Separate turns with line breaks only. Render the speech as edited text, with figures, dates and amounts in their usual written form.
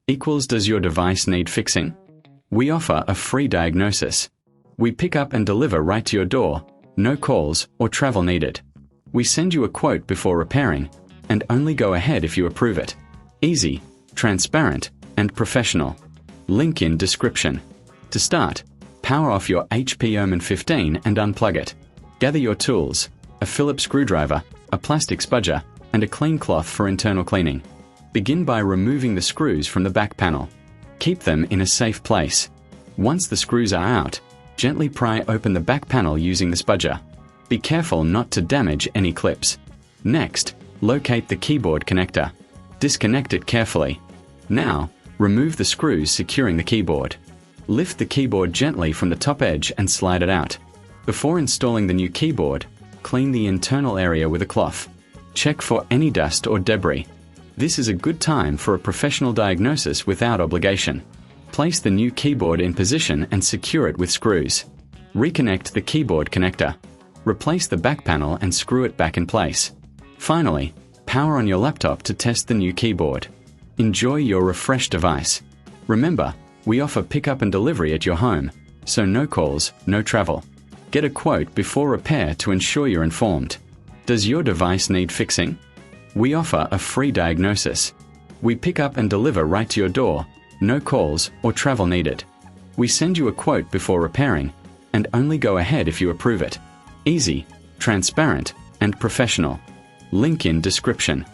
equals does your device need fixing? We offer a free diagnosis. We pick up and deliver right to your door, no calls or travel needed. We send you a quote before repairing, and only go ahead if you approve it. Easy, transparent, and professional. Link in description. To start, power off your HP OMEN 15 and unplug it. Gather your tools, a Phillips screwdriver, a plastic spudger, and a clean cloth for internal cleaning. Begin by removing the screws from the back panel. Keep them in a safe place. Once the screws are out, gently pry open the back panel using the spudger. Be careful not to damage any clips. Next, locate the keyboard connector. Disconnect it carefully. Now, remove the screws securing the keyboard. Lift the keyboard gently from the top edge and slide it out. Before installing the new keyboard, clean the internal area with a cloth. Check for any dust or debris. This is a good time for a professional diagnosis without obligation. Place the new keyboard in position and secure it with screws. Reconnect the keyboard connector. Replace the back panel and screw it back in place. Finally, power on your laptop to test the new keyboard. Enjoy your refreshed device. Remember, we offer pickup and delivery at your home, so no calls, no travel. Get a quote before repair to ensure you're informed. Does your device need fixing? We offer a free diagnosis. We pick up and deliver right to your door, no calls or travel needed. We send you a quote before repairing, and only go ahead if you approve it. Easy, transparent, and professional. Link in description.